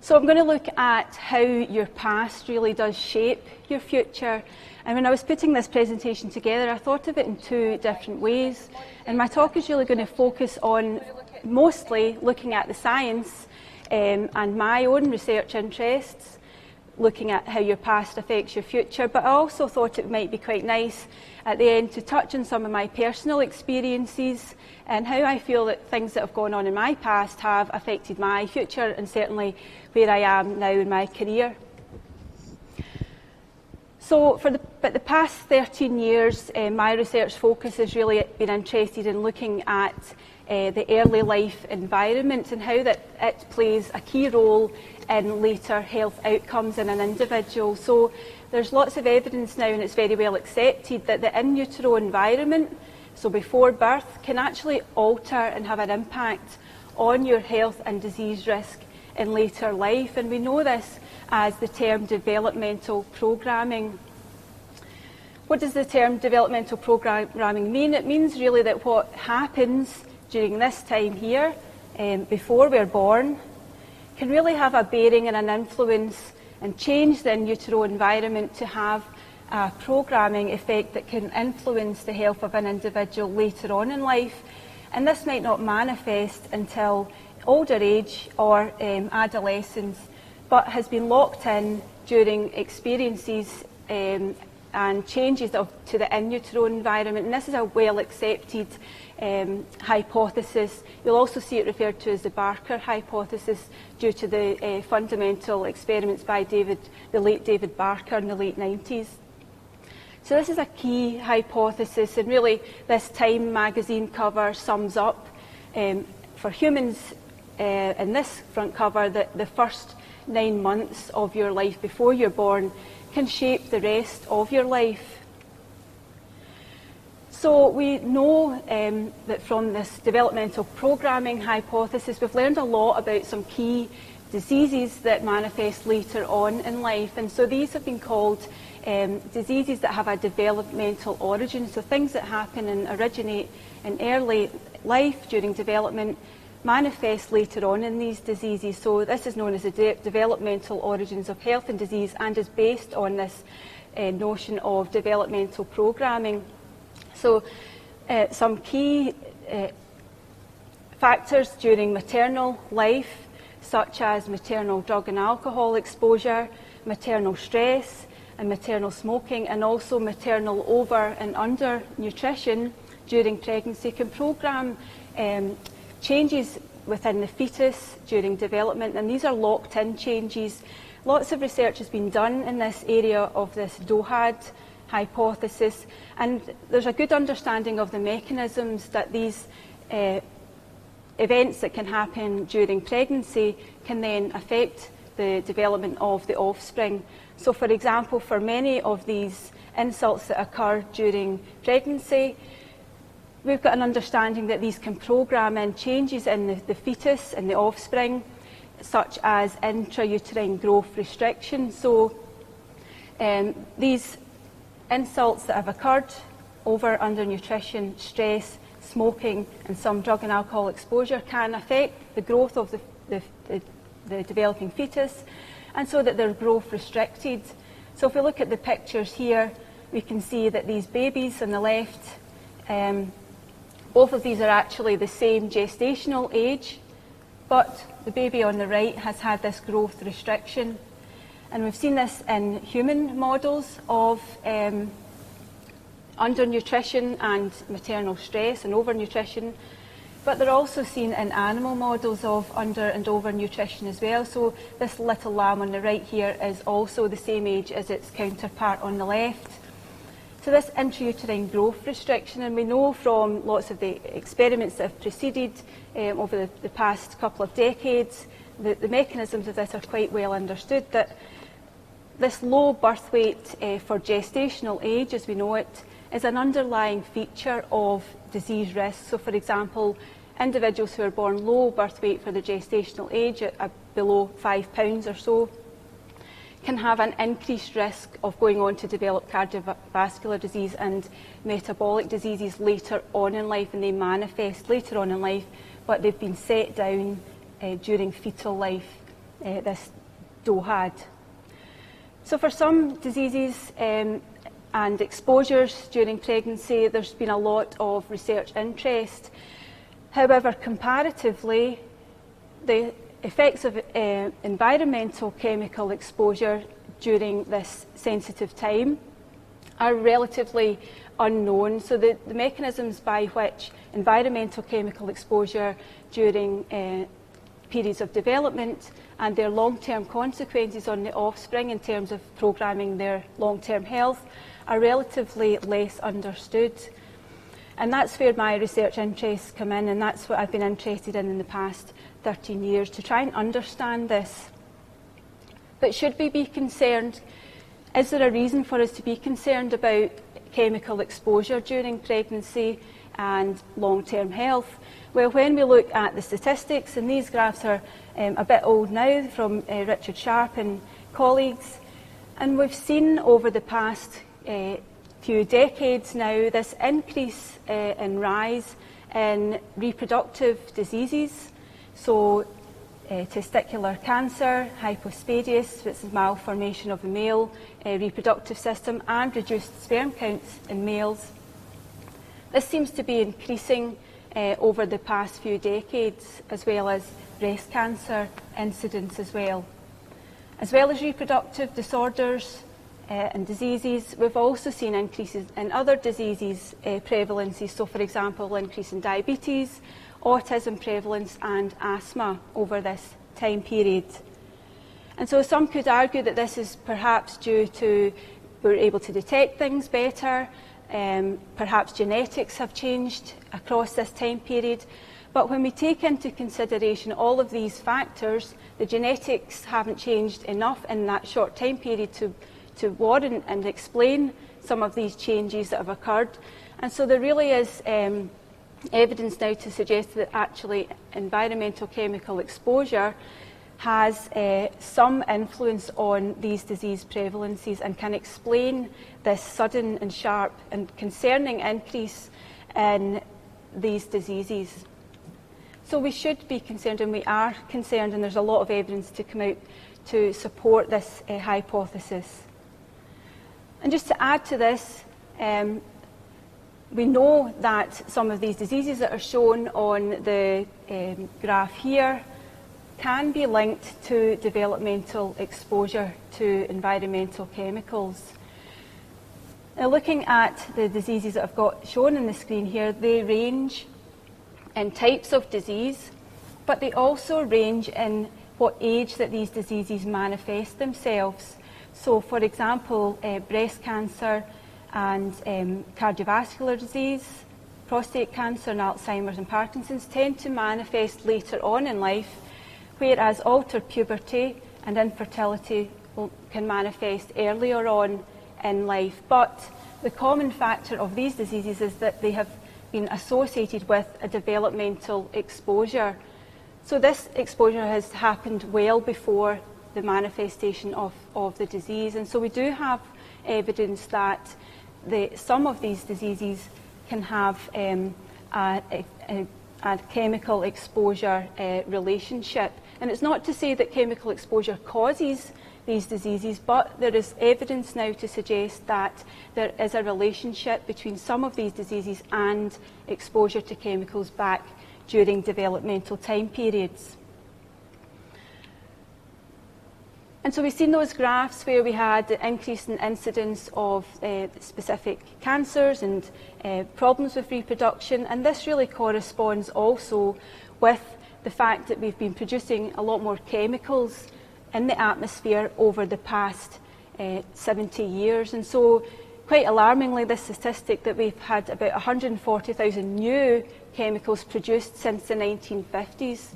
So I'm going to look at how your past really does shape your future. And when I was putting this presentation together, I thought of it in two different ways. And my talk is really going to focus on mostly looking at the science and my own research interests, looking at how your past affects your future. But I also thought it might be quite nice at the end to touch on some of my personal experiences and how I feel that things that have gone on in my past have affected my future and certainly where I am now in my career. So for the past 13 years, my research focus has really been interested in looking at the early life environment and how that it plays a key role in later health outcomes in an individual. So there's lots of evidence now, and it's very well accepted, that the in utero environment, so before birth, can actually alter and have an impact on your health and disease risk in later life. And we know this as the term developmental programming. What does the term developmental programming mean? It means really that what happens during this time here, before we're born, can really have a bearing and an influence and change the in utero environment to have a programming effect that can influence the health of an individual later on in life. And this might not manifest until older age or adolescence, but has been locked in during experiences and changes to the in utero environment. And this is a well accepted hypothesis. You'll also see it referred to as the Barker hypothesis due to the fundamental experiments by the late David Barker in the late 90s. So this is a key hypothesis, and really this Time magazine cover sums up for humans in this front cover that the first 9 months of your life before you're born can shape the rest of your life. So we know that from this developmental programming hypothesis, we've learned a lot about some key diseases that manifest later on in life. And so these have been called diseases that have a developmental origin. So things that happen and originate in early life during development manifest later on in these diseases. So this is known as the developmental origins of health and disease, and is based on this notion of developmental programming. So some key factors during maternal life, such as maternal drug and alcohol exposure, maternal stress and maternal smoking, and also maternal over and under nutrition during pregnancy, can program changes within the fetus during development, and these are locked-in changes. Lots of research has been done in this area of this DoHaD hypothesis, and there's a good understanding of the mechanisms that these events that can happen during pregnancy can then affect the development of the offspring. So for example, for many of these insults that occur during pregnancy, we've got an understanding that these can program in changes in the fetus and the offspring, such as intrauterine growth restriction. So these insults that have occurred, over, under nutrition, stress, smoking and some drug and alcohol exposure, can affect the growth of the developing fetus, and so that they're growth restricted. So if we look at the pictures here, we can see that these babies on the left, both of these are actually the same gestational age, but the baby on the right has had this growth restriction. And we've seen this in human models of undernutrition and maternal stress and overnutrition, but they're also seen in animal models of under and overnutrition as well. So this little lamb on the right here is also the same age as its counterpart on the left. So this intrauterine growth restriction, and we know from lots of the experiments that have preceded over the past couple of decades, the mechanisms of this are quite well understood, that this low birth weight for gestational age, as we know it, is an underlying feature of disease risk. So for example, individuals who are born low birth weight for the gestational age, at below 5 pounds or so, can have an increased risk of going on to develop cardiovascular disease and metabolic diseases later on in life, and they manifest later on in life, but they've been set down during fetal life. this DoHaD. So for some diseases and exposures during pregnancy, there's been a lot of research interest. However, comparatively, the effects of environmental chemical exposure during this sensitive time are relatively unknown. So the mechanisms by which environmental chemical exposure during periods of development and their long-term consequences on the offspring in terms of programming their long-term health are relatively less understood. And that's where my research interests come in, and that's what I've been interested in the past 13 years, to try and understand this. But should we be concerned? Is there a reason for us to be concerned about chemical exposure during pregnancy and long-term health? Well, when we look at the statistics, and these graphs are a bit old now, from Richard Sharp and colleagues, and we've seen over the past few decades now this increase in rise in reproductive diseases. So testicular cancer, hypospadias, which is malformation of the male reproductive system, and reduced sperm counts in males. This seems to be increasing over the past few decades, as well as breast cancer incidence as well. As well as reproductive disorders and diseases, we've also seen increases in other diseases prevalences. So, for example, increase in diabetes, autism prevalence and asthma over this time period. And so some could argue that this is perhaps due to we're able to detect things better, perhaps genetics have changed across this time period. But when we take into consideration all of these factors, the genetics haven't changed enough in that short time period to warrant and explain some of these changes that have occurred. And so there really is evidence now to suggest that actually environmental chemical exposure has some influence on these disease prevalences and can explain this sudden and sharp and concerning increase in these diseases. So we should be concerned, and we are concerned, and there's a lot of evidence to come out to support this hypothesis. And just to add to this, we know that some of these diseases that are shown on the graph here can be linked to developmental exposure to environmental chemicals. Now, looking at the diseases that I've got shown on the screen here, they range in types of disease, but they also range in what age that these diseases manifest themselves. So, for example, breast cancer and cardiovascular disease, prostate cancer and Alzheimer's and Parkinson's tend to manifest later on in life, whereas altered puberty and infertility can manifest earlier on in life. But the common factor of these diseases is that they have been associated with a developmental exposure. So this exposure has happened well before the manifestation of the disease. And so we do have evidence that some of these diseases can have a chemical exposure relationship. And it's not to say that chemical exposure causes these diseases, but there is evidence now to suggest that there is a relationship between some of these diseases and exposure to chemicals back during developmental time periods. And so we've seen those graphs where we had the increase in incidence of specific cancers and problems with reproduction, and this really corresponds also with the fact that we've been producing a lot more chemicals in the atmosphere over the past 70 years. And so, quite alarmingly, this statistic that we've had about 140,000 new chemicals produced since the 1950s.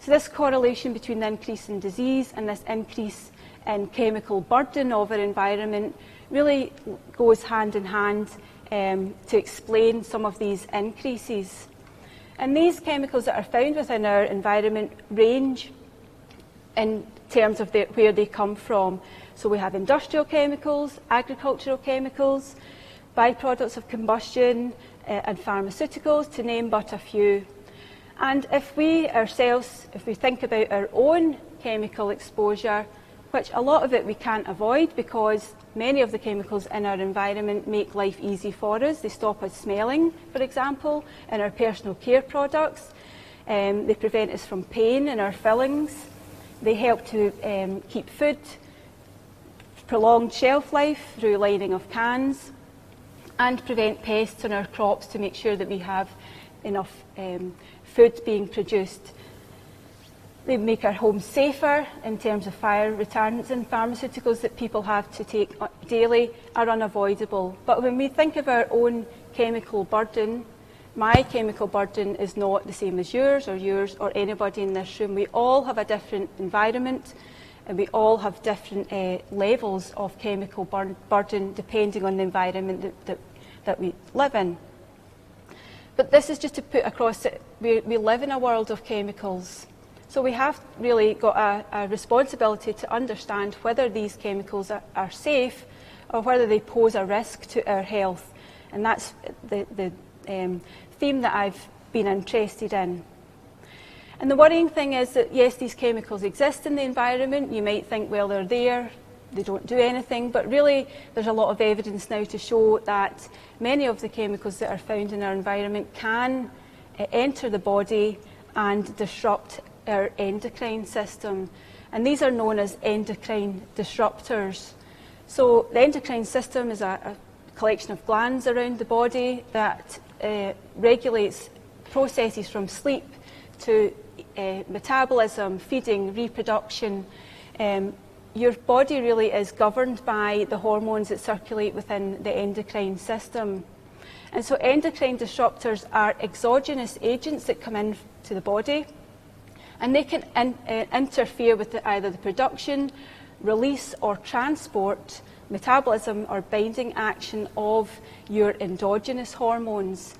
So this correlation between the increase in disease and this increase in chemical burden of our environment really goes hand in hand to explain some of these increases. And these chemicals that are found within our environment range in terms of where they come from. So we have industrial chemicals, agricultural chemicals, byproducts of combustion, and pharmaceuticals, to name but a few. And if we ourselves, if we think about our own chemical exposure, which a lot of it we can't avoid because many of the chemicals in our environment make life easy for us. They stop us smelling, for example, in our personal care products. They prevent us from pain in our fillings. They help to keep food prolonged shelf life through lining of cans, and prevent pests on our crops to make sure that we have enough food being produced. They make our homes safer in terms of fire retardants, and pharmaceuticals that people have to take daily are unavoidable. But when we think of our own chemical burden, my chemical burden is not the same as yours or anybody in this room. We all have a different environment, and we all have different levels of chemical burden depending on the environment that we live in. But this is just to put across that we live in a world of chemicals. So we have really got a responsibility to understand whether these chemicals are safe or whether they pose a risk to our health. And that's the theme that I've been interested in. And the worrying thing is that, yes, these chemicals exist in the environment. You might think, well, they're there, they don't do anything, but really there's a lot of evidence now to show that many of the chemicals that are found in our environment can enter the body and disrupt our endocrine system. And these are known as endocrine disruptors. So the endocrine system is a collection of glands around the body that regulates processes from sleep to metabolism, feeding, reproduction. Your body really is governed by the hormones that circulate within the endocrine system. And so endocrine disruptors are exogenous agents that come into the body, and they can interfere with either the production, release or transport, metabolism or binding action of your endogenous hormones.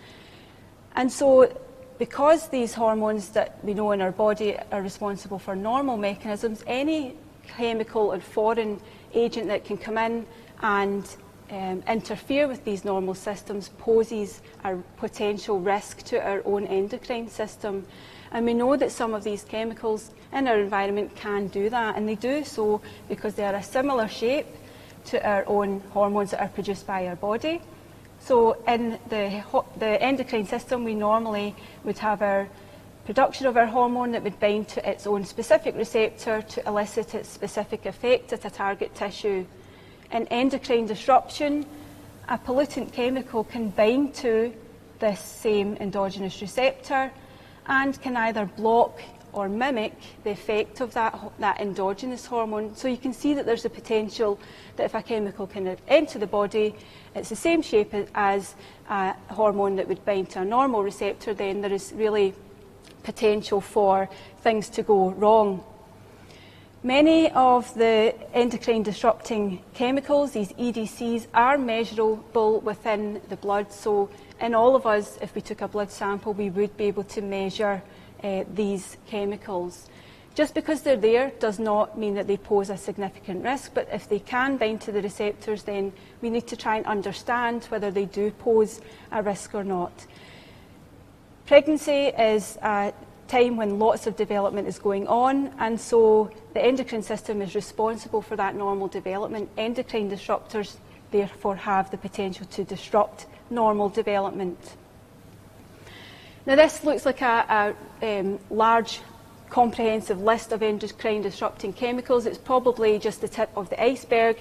And so because these hormones that we know in our body are responsible for normal mechanisms, any chemical or foreign agent that can come in and interfere with these normal systems poses a potential risk to our own endocrine system. And we know that some of these chemicals in our environment can do that, and they do so because they are a similar shape to our own hormones that are produced by our body. So in the endocrine system, we normally would have our production of our hormone that would bind to its own specific receptor to elicit its specific effect at a target tissue. In endocrine disruption, a pollutant chemical can bind to this same endogenous receptor and can either block or mimic the effect of that endogenous hormone. So you can see that there's a potential that if a chemical can enter the body, it's the same shape as a hormone that would bind to a normal receptor, then there is really potential for things to go wrong. Many of the endocrine disrupting chemicals, these EDCs, are measurable within the blood. So in all of us, if we took a blood sample, we would be able to measure these chemicals. Just because they're there does not mean that they pose a significant risk, but if they can bind to the receptors, then we need to try and understand whether they do pose a risk or not. Pregnancy is a time when lots of development is going on, and so the endocrine system is responsible for that normal development. Endocrine disruptors therefore have the potential to disrupt normal development. Now this looks like a large comprehensive list of endocrine disrupting chemicals. It's probably just the tip of the iceberg,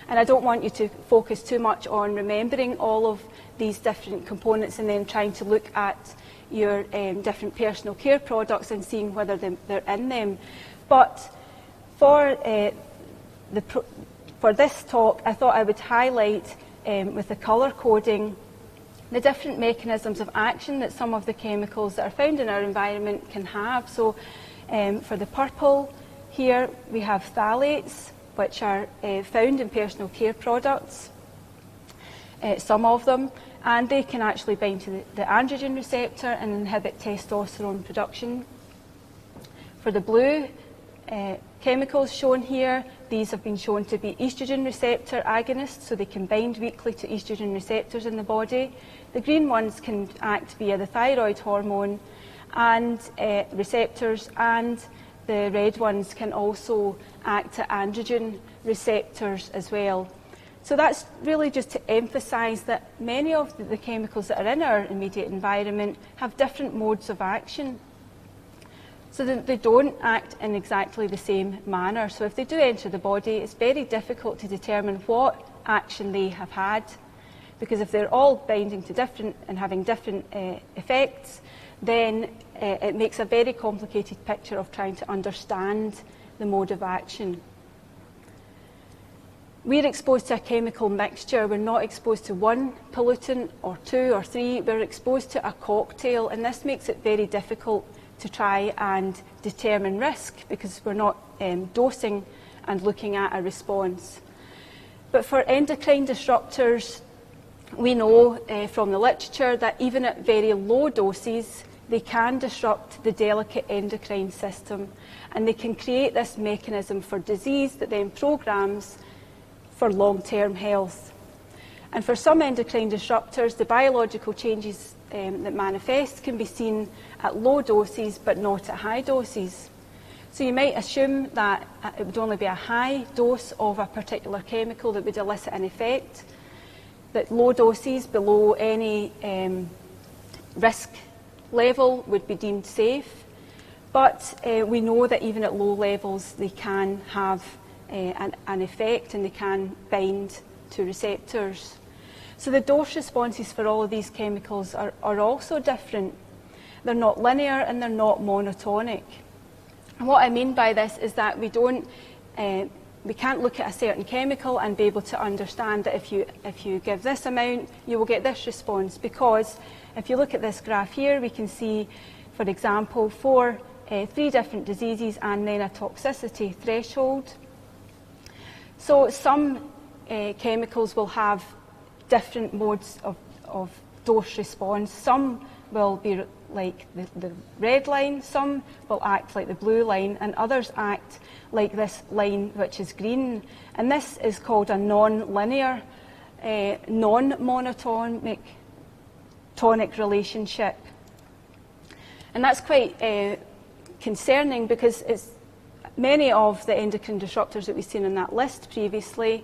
and I don't want you to focus too much on remembering all of these different components and then trying to look at your different personal care products and seeing whether they're in them. But for this talk, I thought I would highlight with the colour coding the different mechanisms of action that some of the chemicals that are found in our environment can have. So for the purple here, we have phthalates, which are found in personal care products, some of them, and they can actually bind to the androgen receptor and inhibit testosterone production. For the blue chemicals shown here, these have been shown to be estrogen receptor agonists, so they can bind weakly to estrogen receptors in the body. The green ones can act via the thyroid hormone and receptors, and the red ones can also act at androgen receptors as well. So that's really just to emphasise that many of the chemicals that are in our immediate environment have different modes of action. So that they don't act in exactly the same manner. So if they do enter the body, it's very difficult to determine what action they have had, because if they're all binding to different and having different effects, then it makes a very complicated picture of trying to understand the mode of action. We're exposed to a chemical mixture. We're not exposed to one pollutant or two or three. We're exposed to a cocktail, and this makes it very difficult to try and determine risk, because we're not dosing and looking at a response. But for endocrine disruptors, we know from the literature that even at very low doses, they can disrupt the delicate endocrine system, and they can create this mechanism for disease that then programs for long-term health. And for some endocrine disruptors, the biological changes that manifest can be seen at low doses but not at high doses. So you might assume that it would only be a high dose of a particular chemical that would elicit an effect, that low doses below any risk level would be deemed safe. But we know that even at low levels they can have an effect, and they can bind to receptors. So the dose responses for all of these chemicals are also different. They're not linear and they're not monotonic. And what I mean by this is that we can't look at a certain chemical and be able to understand that if you give this amount, you will get this response, because if you look at this graph here, we can see, for example, three different diseases and then a toxicity threshold. So some chemicals will have different modes of dose response. Some will be like the red line, some will act like the blue line, and others act like this line, which is green. And this is called a non-linear, non-monotonic tonic relationship. And that's quite concerning, because many of the endocrine disruptors that we've seen in that list previously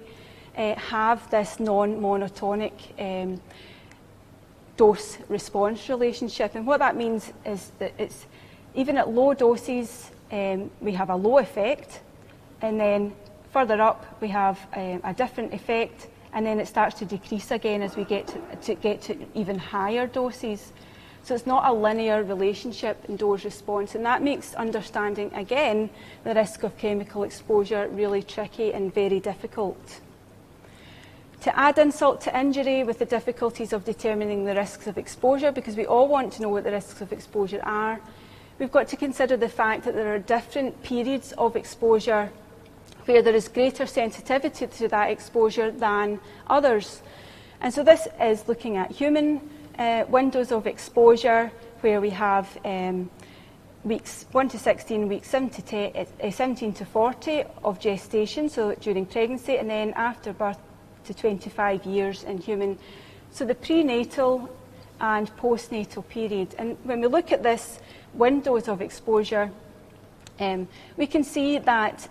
have this non-monotonic dose-response relationship. And what that means is that it's even at low doses, we have a low effect, and then further up we have a different effect, and then it starts to decrease again as we get to even higher doses. So it's not a linear relationship in dose response, and that makes understanding, again, the risk of chemical exposure really tricky and very difficult. To add insult to injury with the difficulties of determining the risks of exposure, because we all want to know what the risks of exposure are, we've got to consider the fact that there are different periods of exposure where there is greater sensitivity to that exposure than others. And so this is looking at human windows of exposure, where we have weeks 1 to 16, weeks 17 to 40 of gestation, so during pregnancy, and then after birth to 25 years in human. So the prenatal and postnatal period. And when we look at this windows of exposure, we can see that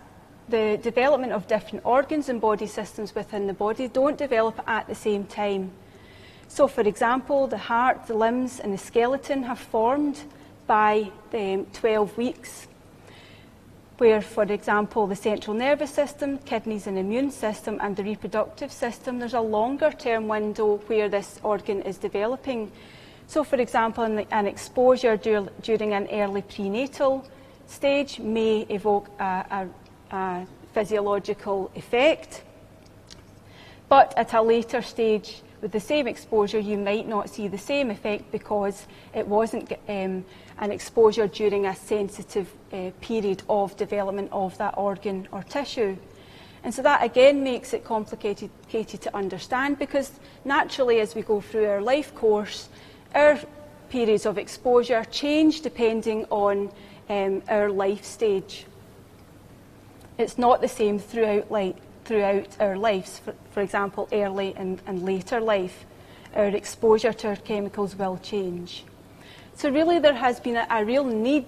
the development of different organs and body systems within the body don't develop at the same time. So, for example, the heart, the limbs and the skeleton have formed by 12 weeks, where, for example, the central nervous system, kidneys and immune system and the reproductive system, there's a longer term window where this organ is developing. So, for example, an exposure during an early prenatal stage may evoke a physiological effect, but at a later stage with the same exposure you might not see the same effect, because it wasn't an exposure during a sensitive period of development of that organ or tissue. And so that again makes it complicated to understand, because naturally as we go through our life course, our periods of exposure change depending on our life stage. It's not the same throughout our lives. For example, early and later life, our exposure to our chemicals will change. So really there has been a real need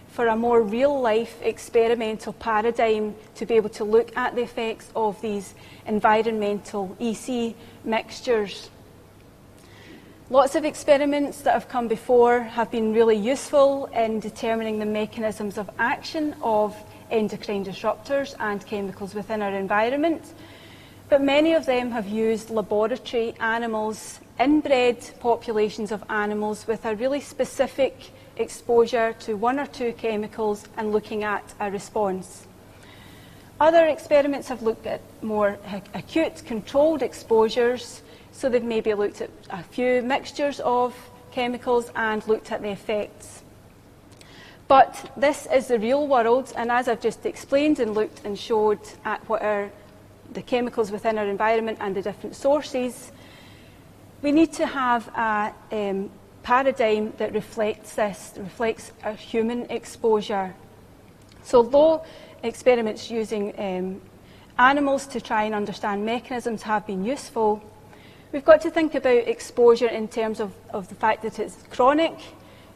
for a more real-life experimental paradigm to be able to look at the effects of these environmental EC mixtures. Lots of experiments that have come before have been really useful in determining the mechanisms of action of endocrine disruptors and chemicals within our environment, but many of them have used laboratory animals, inbred populations of animals with a really specific exposure to one or two chemicals and looking at a response. Other experiments have looked at more acute controlled exposures, so they've maybe looked at a few mixtures of chemicals and looked at the effects. But this is the real world, and as I've just explained and looked and showed at what are the chemicals within our environment and the different sources, we need to have a paradigm that reflects this, reflects our human exposure. So although experiments using animals to try and understand mechanisms have been useful, we've got to think about exposure in terms of the fact that it's chronic.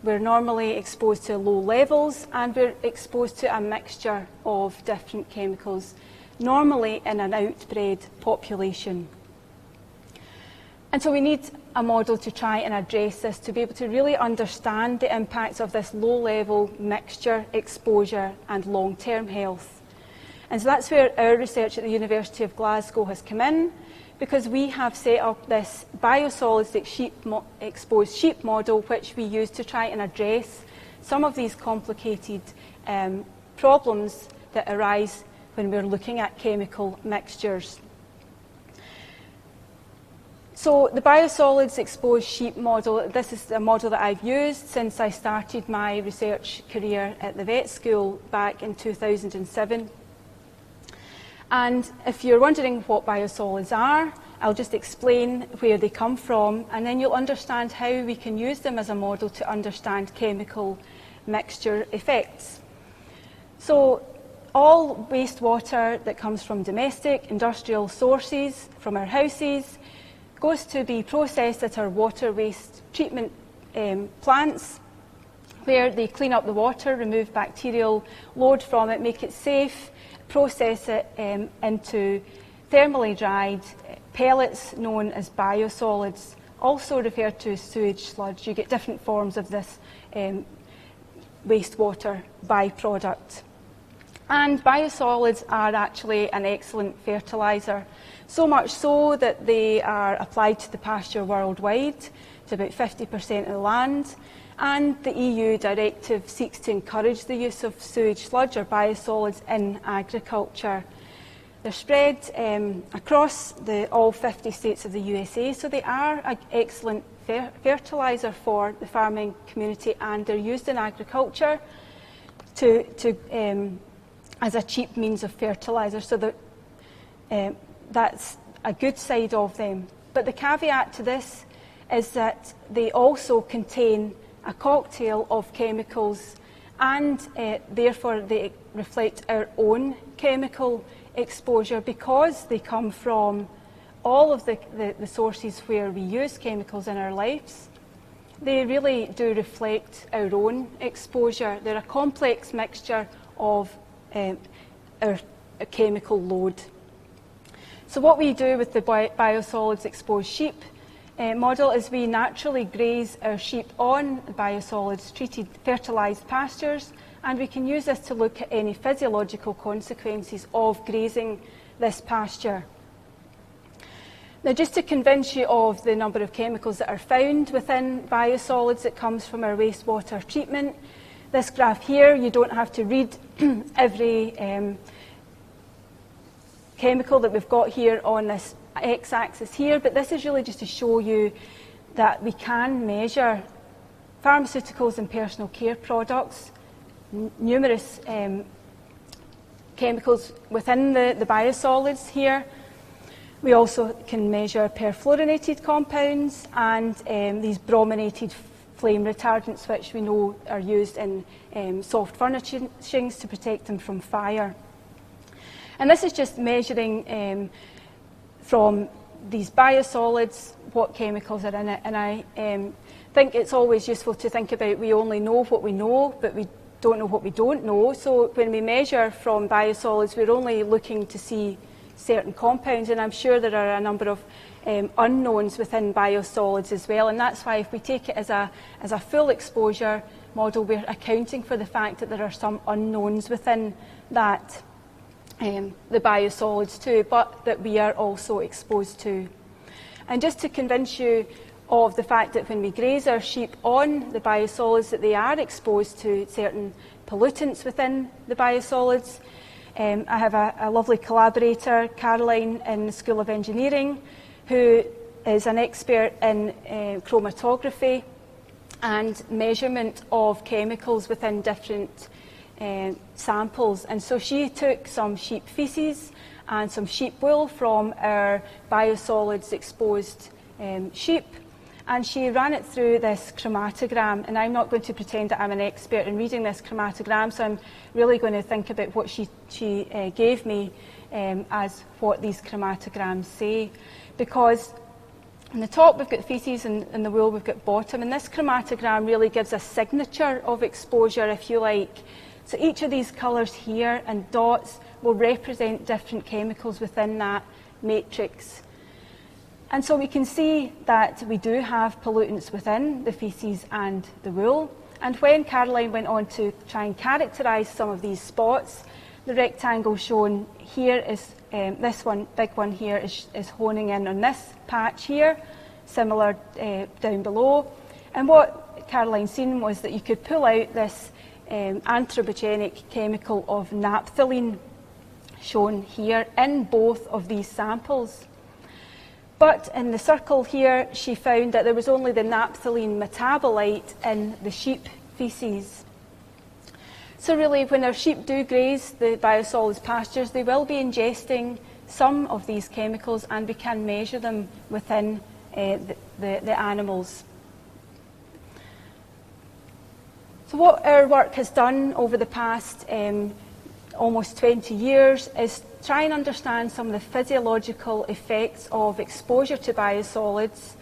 We're normally exposed to low levels, and we're exposed to a mixture of different chemicals, normally in an outbred population. And so we need a model to try and address this, to be able to really understand the impacts of this low-level mixture, exposure and long-term health. And so that's where our research at the University of Glasgow has come in, because we have set up this biosolids exposed sheep model, which we use to try and address some of these complicated problems that arise when we're looking at chemical mixtures. So the biosolids exposed sheep model, this is a model that I've used since I started my research career at the vet school back in 2007. And if you're wondering what biosolids are, I'll just explain where they come from, and then you'll understand how we can use them as a model to understand chemical mixture effects. So all wastewater that comes from domestic, industrial sources, from our houses, goes to be processed at our water waste treatment plants, where they clean up the water, remove bacterial load from it, make it safe, process it into thermally dried pellets known as biosolids, also referred to as sewage sludge. You get different forms of this wastewater byproduct. And biosolids are actually an excellent fertiliser, so much so that they are applied to the pasture worldwide, to about 50% of the land, and the EU directive seeks to encourage the use of sewage sludge or biosolids in agriculture. They're spread across all 50 states of the USA, so they are an excellent fertiliser for the farming community, and they're used in agriculture as a cheap means of fertiliser, so that that's a good side of them. But the caveat to this is that they also contain a cocktail of chemicals, and therefore they reflect our own chemical exposure, because they come from all of the sources where we use chemicals in our lives. They really do reflect our own exposure. They're a complex mixture of our chemical load. So what we do with the biosolids exposed sheep model is we naturally graze our sheep on biosolids treated fertilised pastures, and we can use this to look at any physiological consequences of grazing this pasture. Now, just to convince you of the number of chemicals that are found within biosolids that comes from our wastewater treatment, this graph here, you don't have to read every chemical that we've got here on this x-axis here, but this is really just to show you that we can measure pharmaceuticals and personal care products, numerous chemicals within the biosolids here. We also can measure perfluorinated compounds and these brominated flame retardants, which we know are used in soft furnishings to protect them from fire. And this is just measuring from these biosolids what chemicals are in it. And I think it's always useful to think about we only know what we know, but we don't know what we don't know. So when we measure from biosolids, we're only looking to see certain compounds, and I'm sure there are a number of unknowns within biosolids as well, and that's why if we take it as a full exposure model, we're accounting for the fact that there are some unknowns within that, the biosolids too, but that we are also exposed to. And just to convince you of the fact that when we graze our sheep on the biosolids, that they are exposed to certain pollutants within the biosolids. I have a lovely collaborator, Caroline, in the School of Engineering, who is an expert in chromatography and measurement of chemicals within different samples. And so she took some sheep faeces and some sheep wool from our biosolids exposed sheep, and she ran it through this chromatogram. And I'm not going to pretend that I'm an expert in reading this chromatogram, so I'm really going to think about what she gave me as what these chromatograms say. Because on the top we've got faeces and in the wool we've got bottom, and this chromatogram really gives a signature of exposure, if you like. So each of these colours here and dots will represent different chemicals within that matrix. And so we can see that we do have pollutants within the faeces and the wool. And when Caroline went on to try and characterise some of these spots, the rectangle shown here is, this one, big one here, is honing in on this patch here, similar down below. And what Caroline seen was that you could pull out this anthropogenic chemical of naphthalene, shown here in both of these samples. But in the circle here, she found that there was only the naphthalene metabolite in the sheep faeces. So really, when our sheep do graze the biosolids pastures, they will be ingesting some of these chemicals, and we can measure them within the animals. So what our work has done over the past almost 20 years is try and understand some of the physiological effects of exposure to biosolids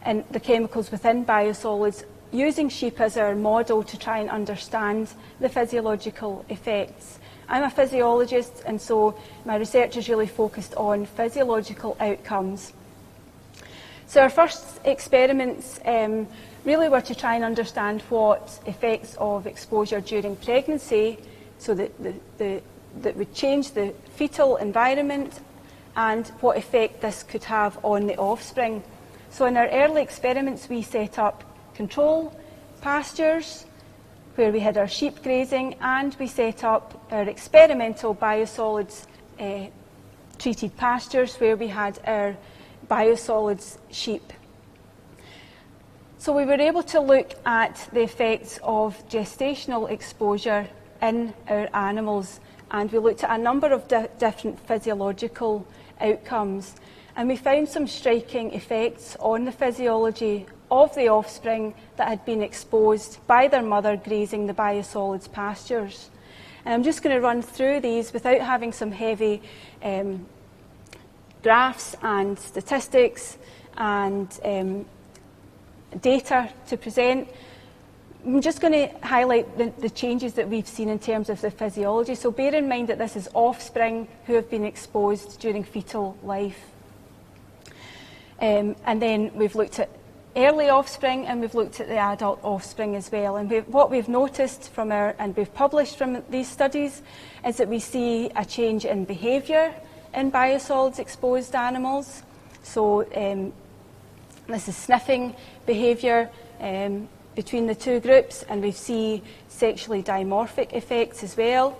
and the chemicals within biosolids, using sheep as our model to try and understand the physiological effects. I'm a physiologist, and so my research is really focused on physiological outcomes. So our first experiments really were to try and understand what effects of exposure during pregnancy, so that would change the fetal environment, and what effect this could have on the offspring. So in our early experiments, we set up control pastures where we had our sheep grazing, and we set up our experimental biosolids treated pastures where we had our biosolids sheep. So we were able to look at the effects of gestational exposure in our animals, and we looked at a number of different physiological outcomes, and we found some striking effects on the physiology of the offspring that had been exposed by their mother grazing the biosolids pastures. And I'm just going to run through these without having some heavy graphs and statistics and data to present. I'm just going to highlight the changes that we've seen in terms of the physiology. So bear in mind that this is offspring who have been exposed during fetal life. And then we've looked at early offspring, and we've looked at the adult offspring as well. And what we've noticed from and we've published from these studies, is that we see a change in behaviour in biosolids exposed animals. So this is sniffing behaviour between the two groups, and we see sexually dimorphic effects as well,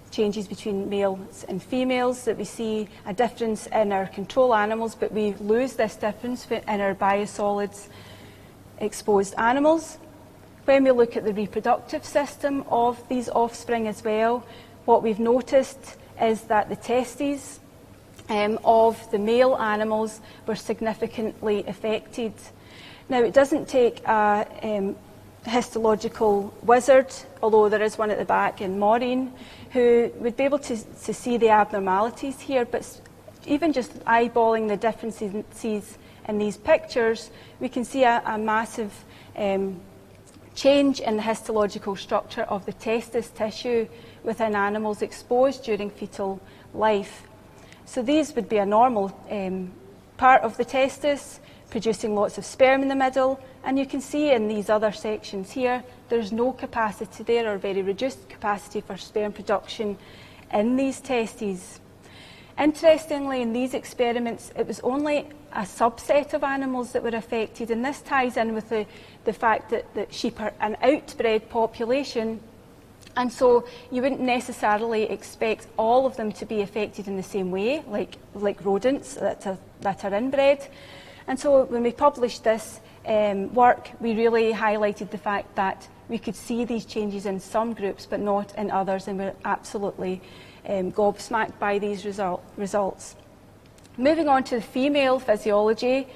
changes between males and females, that we see a difference in our control animals, but we lose this difference in our biosolids exposed animals. When we look at the reproductive system of these offspring as well, what we've noticed is that the testes of the male animals were significantly affected. Now, it doesn't take a histological wizard, although there is one at the back in Maureen, who would be able to see the abnormalities here, but even just eyeballing the differences in these pictures, we can see a massive change in the histological structure of the testis tissue within animals exposed during fetal life. So these would be a normal part of the testis, producing lots of sperm in the middle, and you can see in these other sections here, there's no capacity there, or very reduced capacity for sperm production in these testes. Interestingly, in these experiments, it was only a subset of animals that were affected, and this ties in with the fact that sheep are an outbred population, and so you wouldn't necessarily expect all of them to be affected in the same way, like rodents that are inbred. And so when we published this work, we really highlighted the fact that we could see these changes in some groups but not in others, and we're absolutely gobsmacked by these results. Moving on to the female physiology,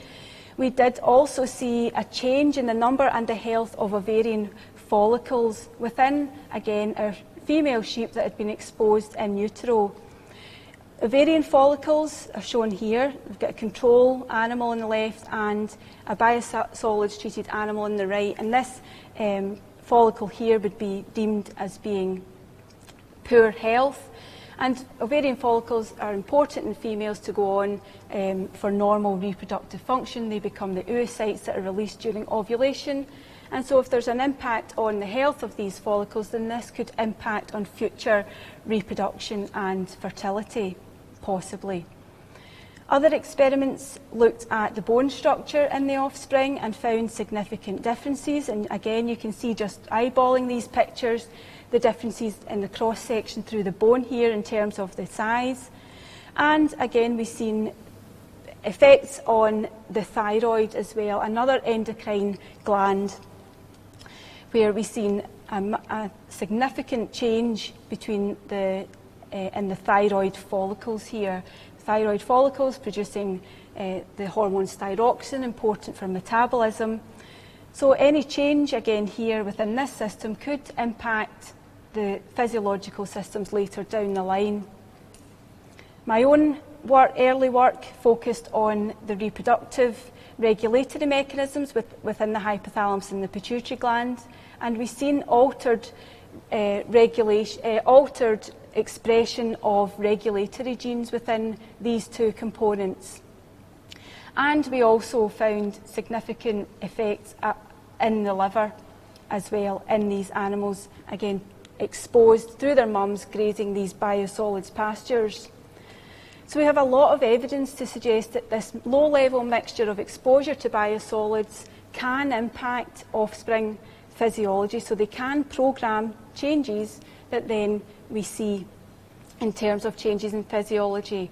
we did also see a change in the number and the health of ovarian follicles within, again, our female sheep that had been exposed in utero. Ovarian follicles are shown here. We've got a control animal on the left and a biosolids treated animal on the right, and this follicle here would be deemed as being poor health. And ovarian follicles are important in females to go on for normal reproductive function. They become the oocytes that are released during ovulation. And so if there's an impact on the health of these follicles, then this could impact on future reproduction and fertility, possibly. Other experiments looked at the bone structure in the offspring and found significant differences. And again, you can see, just eyeballing these pictures, the differences in the cross-section through the bone here in terms of the size. And again, we've seen effects on the thyroid as well, another endocrine gland, where we've seen a significant change between in the thyroid follicles here. Thyroid follicles producing the hormone thyroxine, important for metabolism. So any change again here within this system could impact the physiological systems later down the line. My own early work focused on the reproductive regulatory mechanisms within the hypothalamus and the pituitary gland, and we've seen altered expression of regulatory genes within these two components. And we also found significant effects in the liver as well in these animals, again exposed through their mums grazing these biosolids pastures. So we have a lot of evidence to suggest that this low-level mixture of exposure to biosolids can impact offspring physiology, so they can program changes that then we see in terms of changes in physiology.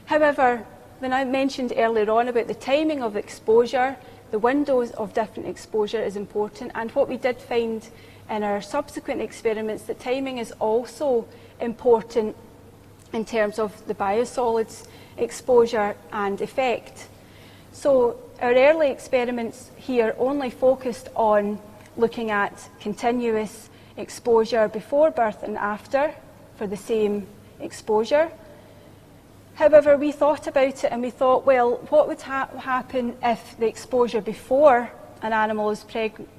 However, when I mentioned earlier on about the timing of exposure, the windows of different exposure is important, and what we did find in our subsequent experiments, that timing is also important in terms of the biosolids exposure and effect. So our early experiments here only focused on looking at continuous exposure before birth and after for the same exposure. However, we thought about it and we thought, well, what would happen if the exposure before an animal is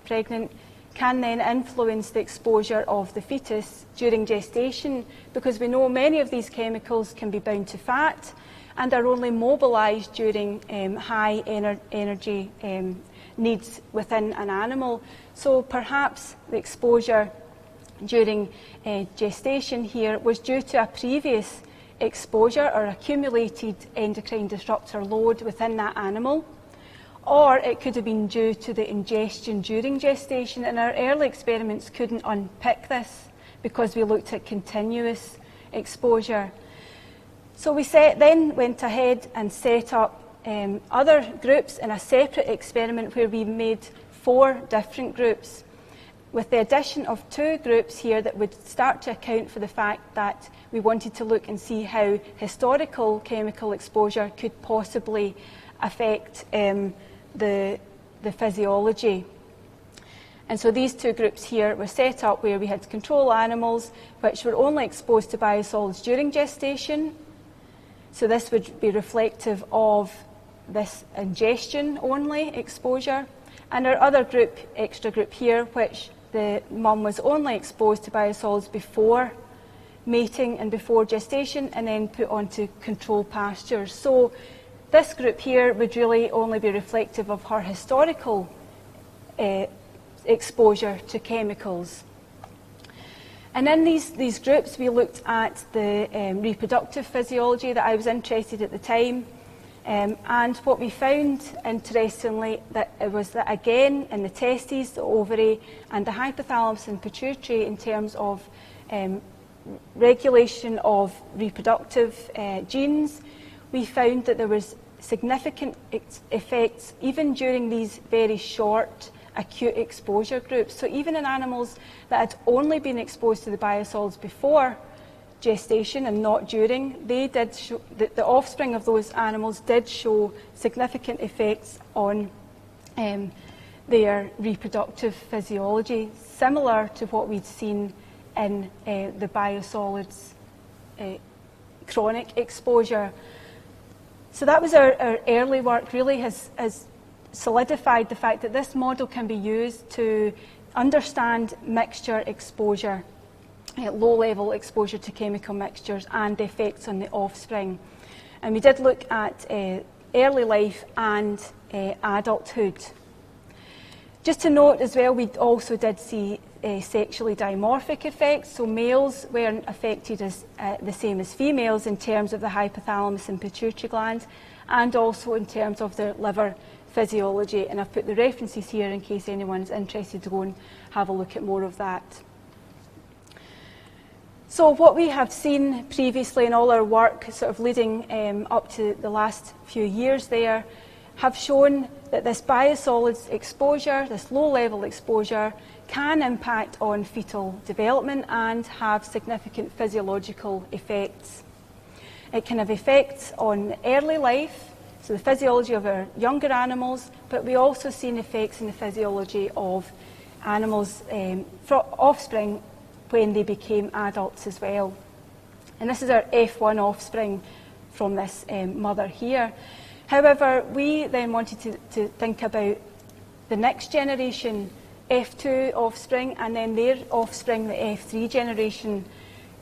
pregnant can then influence the exposure of the fetus during gestation, because we know many of these chemicals can be bound to fat and are only mobilised during high energy needs within an animal. So perhaps the exposure during gestation here was due to a previous exposure or accumulated endocrine disruptor load within that animal, or it could have been due to the ingestion during gestation, and our early experiments couldn't unpick this because we looked at continuous exposure. So we then went ahead and set up other groups in a separate experiment where we made 4 different groups, with the addition of 2 groups here that would start to account for the fact that we wanted to look and see how historical chemical exposure could possibly affect the physiology. And so these 2 groups here were set up where we had control animals which were only exposed to biosolids during gestation. So this would be reflective of this ingestion only exposure. And our other group, extra group here, which the mum was only exposed to biosolids before mating and before gestation, and then put onto control pastures. So this group here would really only be reflective of her historical exposure to chemicals. And in these groups, we looked at the reproductive physiology that I was interested at the time. And what we found, interestingly, that it was that again in the testes, the ovary, and the hypothalamus and pituitary, in terms of regulation of reproductive genes, we found that there was significant effects even during these very short acute exposure groups. So even in animals that had only been exposed to the biosolids before gestation and not during, they did show, the offspring of those animals did show significant effects on their reproductive physiology, similar to what we'd seen in the biosolids chronic exposure. So that was our early work, really has solidified the fact that this model can be used to understand mixture exposure, low-level exposure to chemical mixtures, and the effects on the offspring. And we did look at early life and adulthood. Just to note as well, we also did see sexually dimorphic effects, so males weren't affected as the same as females in terms of the hypothalamus and pituitary glands, and also in terms of their liver physiology. And I've put the references here in case anyone's interested to go and have a look at more of that. So what we have seen previously in all our work, sort of leading up to the last few years there, have shown that this biosolids exposure, this low-level exposure, can impact on fetal development and have significant physiological effects. It can have effects on early life, so the physiology of our younger animals, but we also seen effects in the physiology of animals, offspring, when they became adults as well. And this is our F1 offspring from this mother here. However, we then wanted to think about the next generation, F2 offspring, and then their offspring, the F3 generation.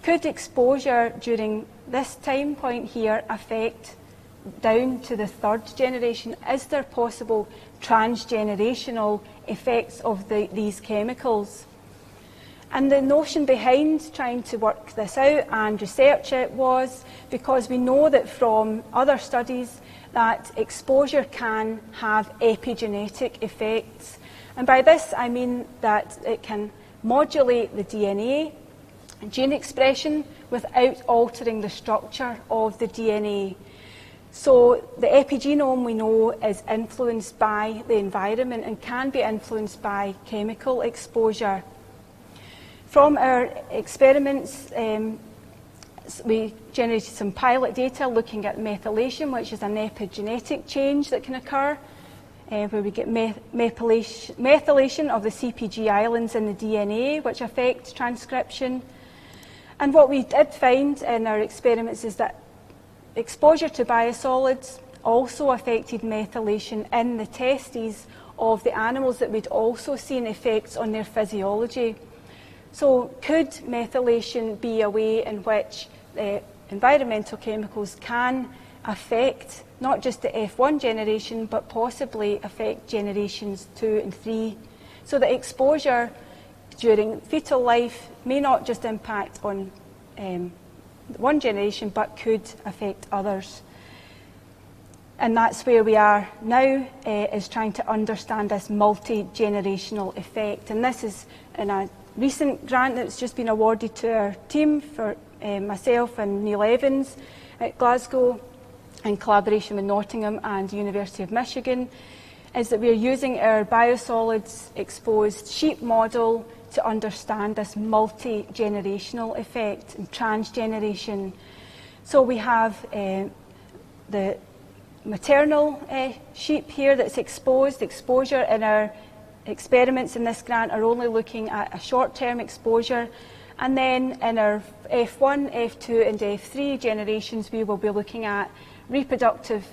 Could exposure during this time point here affect down to the third generation? Is there possible transgenerational effects of these chemicals? And the notion behind trying to work this out and research it was because we know that from other studies that exposure can have epigenetic effects. And by this I mean that it can modulate the DNA gene expression without altering the structure of the DNA. So the epigenome, we know, is influenced by the environment and can be influenced by chemical exposure. From our experiments, we generated some pilot data looking at methylation, which is an epigenetic change that can occur, where we get methylation of the CpG islands in the DNA, which affect transcription. And what we did find in our experiments is that exposure to biosolids also affected methylation in the testes of the animals that we'd also seen effects on their physiology. So could methylation be a way in which environmental chemicals can affect not just the F1 generation, but possibly affect generations 2 and 3? So that exposure during fetal life may not just impact on one generation, but could affect others. And that's where we are now, is trying to understand this multi-generational effect. And this is in a recent grant that's just been awarded to our team, for myself and Neil Evans at Glasgow, in collaboration with Nottingham and University of Michigan, is that we're using our biosolids exposed sheep model to understand this multi-generational effect and transgeneration. So we have the maternal sheep here that's exposed. Exposure in our experiments in this grant are only looking at a short-term exposure, and then in our F1, F2 and F3 generations we will be looking at reproductive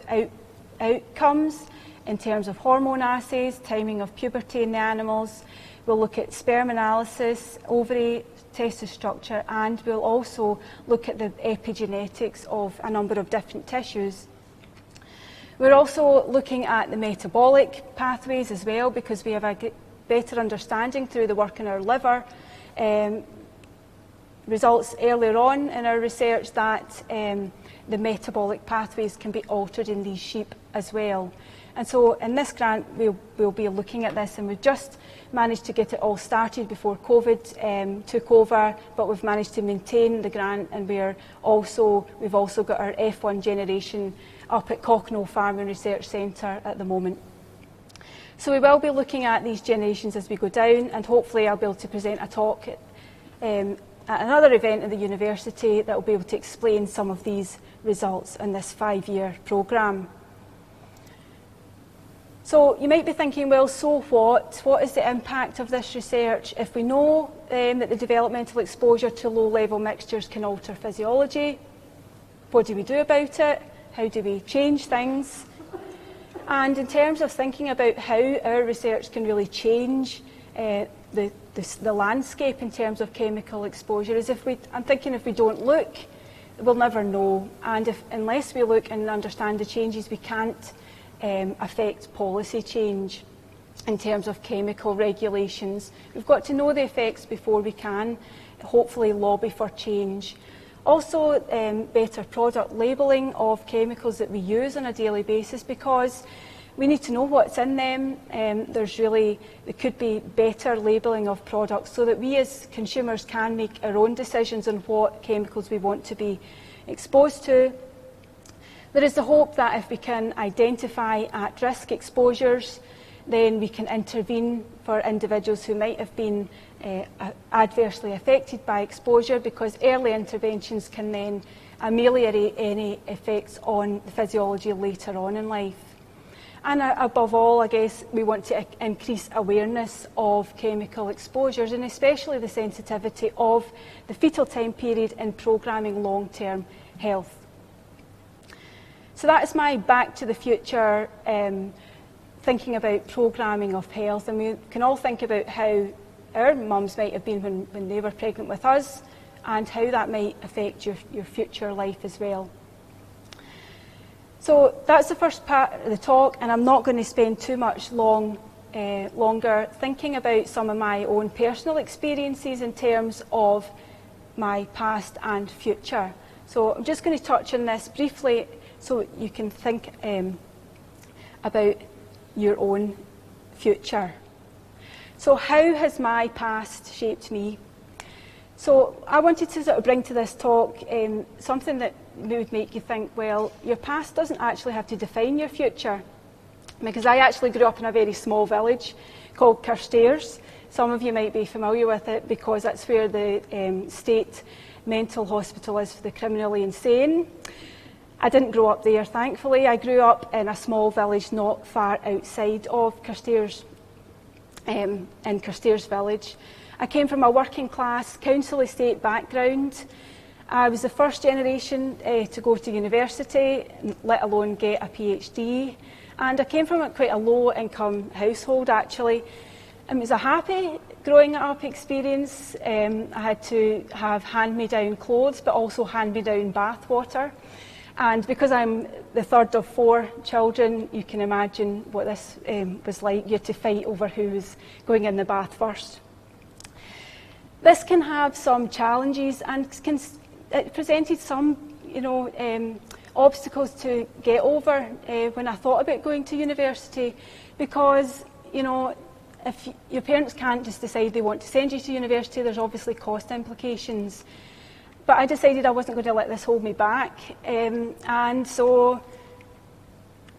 outcomes in terms of hormone assays, timing of puberty in the animals. We'll look at sperm analysis, ovary, testis structure, and we'll also look at the epigenetics of a number of different tissues. We're also looking at the metabolic pathways as well, because we have a better understanding through the work in our liver. Results earlier on in our research that the metabolic pathways can be altered in these sheep as well. And so in this grant we'll be looking at this, and we've just managed to get it all started before COVID took over, but we've managed to maintain the grant, and we've also got our F1 generation up at Cochno Farm and Research Centre at the moment. So we will be looking at these generations as we go down, and hopefully I'll be able to present a talk at another event at the university that will be able to explain some of these results in this 5-year programme. So you might be thinking, well, so what? What is the impact of this research? If we know that the developmental exposure to low-level mixtures can alter physiology, what do we do about it? How do we change things? And in terms of thinking about how our research can really change the landscape in terms of chemical exposure, I'm thinking if we don't look, we'll never know. And unless we look and understand the changes, we can't affect policy change in terms of chemical regulations. We've got to know the effects before we can hopefully lobby for change. Also, better product labelling of chemicals that we use on a daily basis, because we need to know what's in them. There could be better labelling of products so that we as consumers can make our own decisions on what chemicals we want to be exposed to. There is the hope that if we can identify at-risk exposures, then we can intervene for individuals who might have been adversely affected by exposure, because early interventions can then ameliorate any effects on the physiology later on in life. And above all, I guess we want to increase awareness of chemical exposures, and especially the sensitivity of the fetal time period in programming long-term health. So that is my back to the future thinking about programming of health, and we can all think about how our mums might have been when they were pregnant with us, and how that might affect your future life as well. So that's the first part of the talk, and I'm not going to spend too much longer thinking about some of my own personal experiences in terms of my past and future. So I'm just going to touch on this briefly so you can think about your own future. So how has my past shaped me? So I wanted to sort of bring to this talk something that would make you think, well, your past doesn't actually have to define your future. Because I actually grew up in a very small village called Carstairs. Some of you might be familiar with it because that's where the state mental hospital is for the criminally insane. I didn't grow up there, thankfully. I grew up in a small village not far outside of Carstairs, in Carstairs village. I came from a working class council estate background. I was the first generation to go to university, let alone get a PhD. And I came from quite a low income household actually. It was a happy growing up experience. I had to have hand-me-down clothes, but also hand-me-down bath water. And because I'm the third of 4 children, you can imagine what this was like. You had to fight over who was going in the bath first. This can have some challenges, and it presented some, obstacles to get over when I thought about going to university, because, if your parents can't just decide they want to send you to university, there's obviously cost implications. But I decided I wasn't going to let this hold me back, and so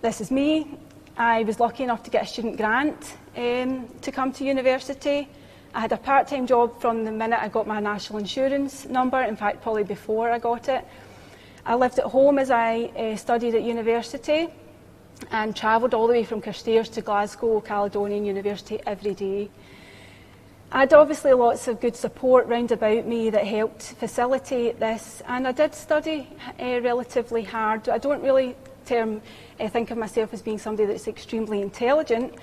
this is me. I was lucky enough to get a student grant to come to university. I had a part-time job from the minute I got my national insurance number, in fact probably before I got it. I lived at home as I studied at university and travelled all the way from Carstairs to Glasgow, Caledonian University every day. I had obviously lots of good support round about me that helped facilitate this, and I did study relatively hard. I don't really think of myself as being somebody that's extremely intelligent,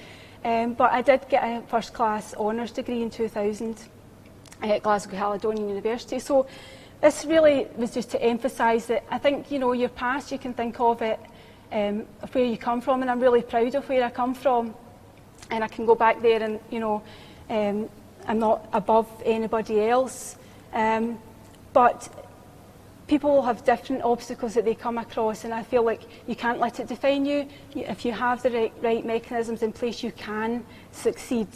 but I did get a first class honours degree in 2000 at Glasgow Caledonian University. So this really was just to emphasise that I think, you know, your past, you can think of it, of where you come from, and I'm really proud of where I come from, and I can go back there and, you know, I'm not above anybody else, but people will have different obstacles that they come across, and I feel like you can't let it define you. If you have the right mechanisms in place, you can succeed.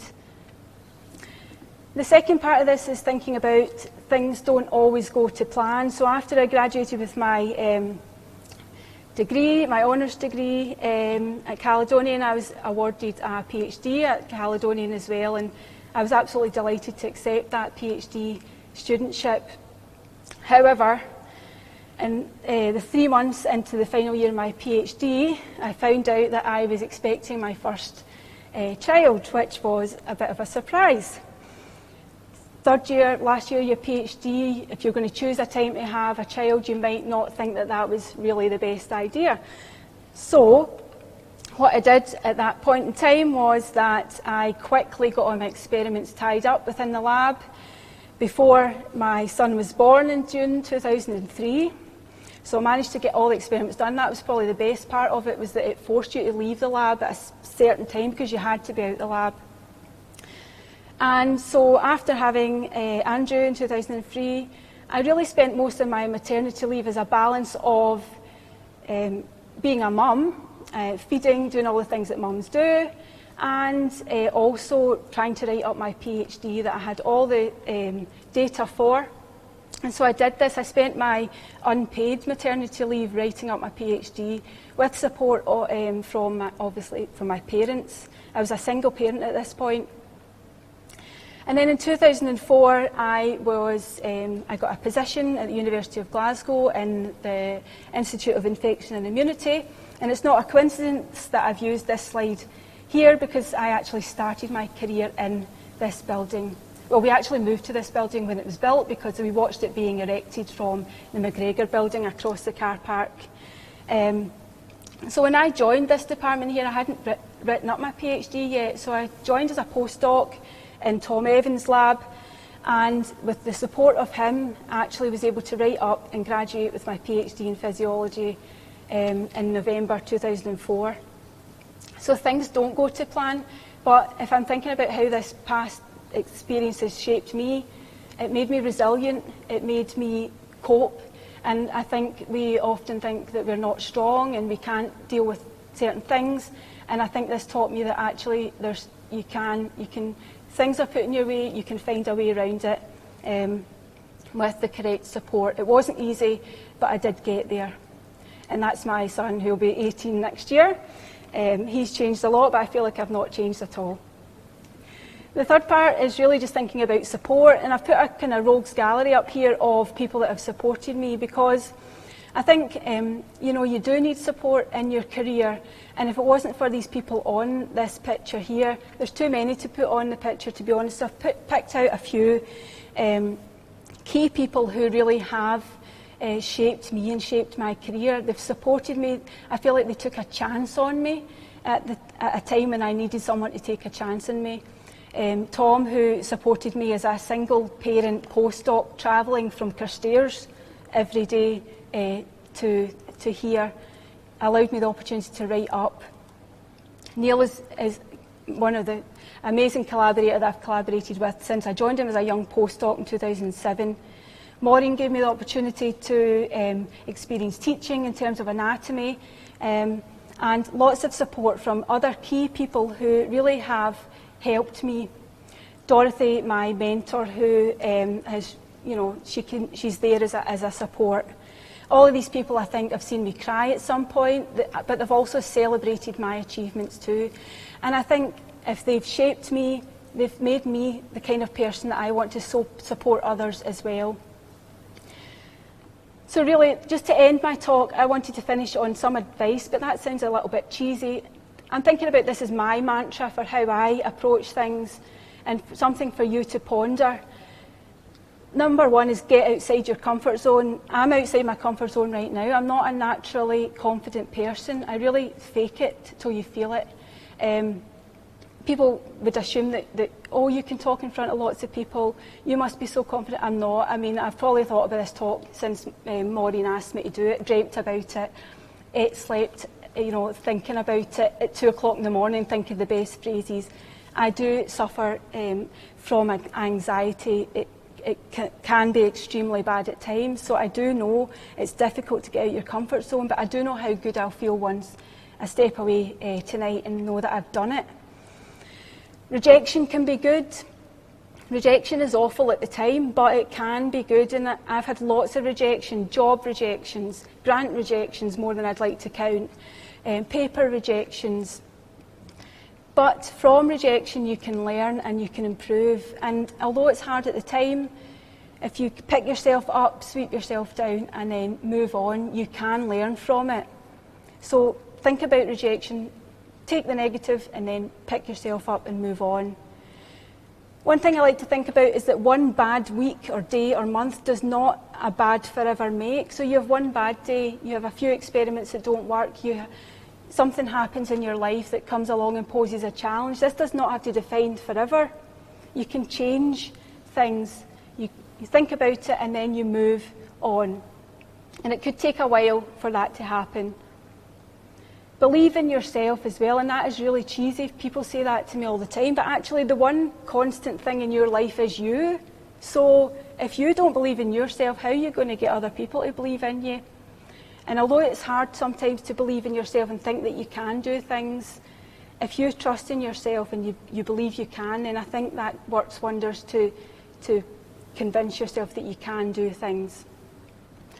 The second part of this is thinking about things don't always go to plan. So after I graduated with my degree, my honours degree at Caledonian, I was awarded a PhD at Caledonian as well, and I was absolutely delighted to accept that PhD studentship. However, in the 3 months into the final year of my PhD, I found out that I was expecting my first child, which was a bit of a surprise. Third year, last year, your PhD, if you're going to choose a time to have a child, you might not think that that was really the best idea. So what I did at that point in time was that I quickly got all my experiments tied up within the lab before my son was born in June 2003. So I managed to get all the experiments done. That was probably the best part of it, was that it forced you to leave the lab at a certain time because you had to be out the lab. And so after having Andrew in 2003, I really spent most of my maternity leave as a balance of being a mum, feeding, doing all the things that mums do, and also trying to write up my PhD that I had all the data for. And so I did this. I spent my unpaid maternity leave writing up my PhD with support obviously from my parents. I was a single parent at this point. And then in 2004, I got a position at the University of Glasgow in the Institute of Infection and Immunity. And it's not a coincidence that I've used this slide here, because I actually started my career in this building. Well, we actually moved to this building when it was built, because we watched it being erected from the McGregor building across the car park. So when I joined this department here, I hadn't written up my PhD yet, so I joined as a postdoc in Tom Evans' lab, and with the support of him, I actually was able to write up and graduate with my PhD in physiology in November 2004. So things don't go to plan, but if I'm thinking about how this past experience has shaped me, it made me resilient, it made me cope, and I think we often think that we're not strong and we can't deal with certain things, and I think this taught me that actually you can things are put in your way, you can find a way around it with the correct support. It wasn't easy, but I did get there. And that's my son, who'll be 18 next year. He's changed a lot, but I feel like I've not changed at all. The third part is really just thinking about support, and I've put a kind of rogues gallery up here of people that have supported me, because I think you do need support in your career, and if it wasn't for these people on this picture here, there's too many to put on the picture, to be honest. I've picked out a few key people who really have shaped me and shaped my career. They've supported me. I feel like they took a chance on me at a time when I needed someone to take a chance on me. Tom, who supported me as a single parent postdoc travelling from Carstairs every day to here, allowed me the opportunity to write up. Neil is one of the amazing collaborators that I've collaborated with since I joined him as a young postdoc in 2007. Maureen gave me the opportunity to experience teaching in terms of anatomy, and lots of support from other key people who really have helped me. Dorothy, my mentor, who she's there as a support. All of these people, I think, have seen me cry at some point, but they've also celebrated my achievements too. And I think if they've shaped me, they've made me the kind of person that I want to support others as well. So really, just to end my talk, I wanted to finish on some advice, but that sounds a little bit cheesy. I'm thinking about this as my mantra for how I approach things, and something for you to ponder. number one is get outside your comfort zone. I'm outside my comfort zone right now. I'm not a naturally confident person. I really fake it till you feel it. People would assume that, oh, you can talk in front of lots of people, you must be so confident. I'm not. I mean, I've probably thought about this talk since Maureen asked me to do it, dreamt about it, ate, slept, thinking about it at 2 o'clock in the morning, thinking the best phrases. I do suffer from anxiety. It can be extremely bad at times, so I do know it's difficult to get out your comfort zone, but I do know how good I'll feel once I step away tonight and know that I've done it. Rejection can be good. Rejection is awful at the time, but it can be good, and I've had lots of rejection, job rejections, grant rejections, more than I'd like to count, paper rejections. But from rejection you can learn and you can improve, and although it's hard at the time, if you pick yourself up, sweep yourself down and then move on, you can learn from it. So think about rejection, take the negative and then pick yourself up and move on. One thing I like to think about is that one bad week or day or month does not a bad forever make. So you have one bad day, you have a few experiments that don't work, something happens in your life that comes along and poses a challenge. This does not have to define forever. You can change things. You think about it and then you move on. And it could take a while for that to happen. Believe in yourself as well, and that is really cheesy. People say that to me all the time, but actually the one constant thing in your life is you. So if you don't believe in yourself, how are you going to get other people to believe in you? And although it's hard sometimes to believe in yourself and think that you can do things, if you trust in yourself and you believe you can, then I think that works wonders to convince yourself that you can do things.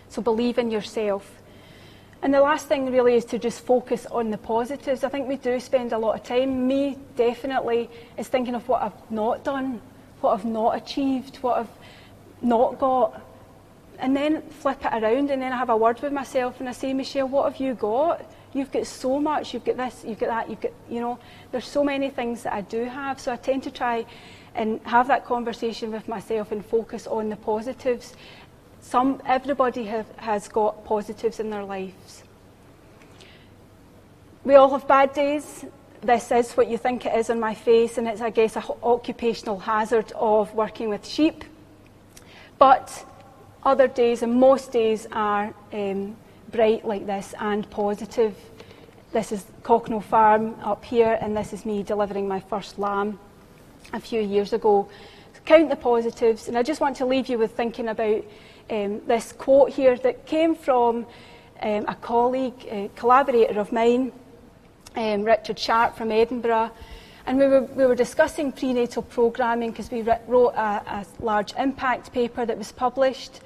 So believe in yourself. And the last thing really is to just focus on the positives. I think we do spend a lot of time, me definitely, is thinking of what I've not done, what I've not achieved, what I've not got. And then flip it around and then I have a word with myself and I say, Michelle, what have you got? You've got so much, you've got this, you've got that, you've got, there's so many things that I do have. So I tend to try and have that conversation with myself and focus on the positives. Everybody has got positives in their lives. We all have bad days. This is what you think it is on my face, and it's, I guess, an occupational hazard of working with sheep. But other days, and most days, are bright like this and positive. This is Cochno farm up here, and this is me delivering my first lamb a few years ago. So count the positives, and I just want to leave you with thinking about this quote here that came from a colleague, a collaborator of mine, Richard Sharp from Edinburgh, and we were discussing prenatal programming because we wrote a large impact paper that was published.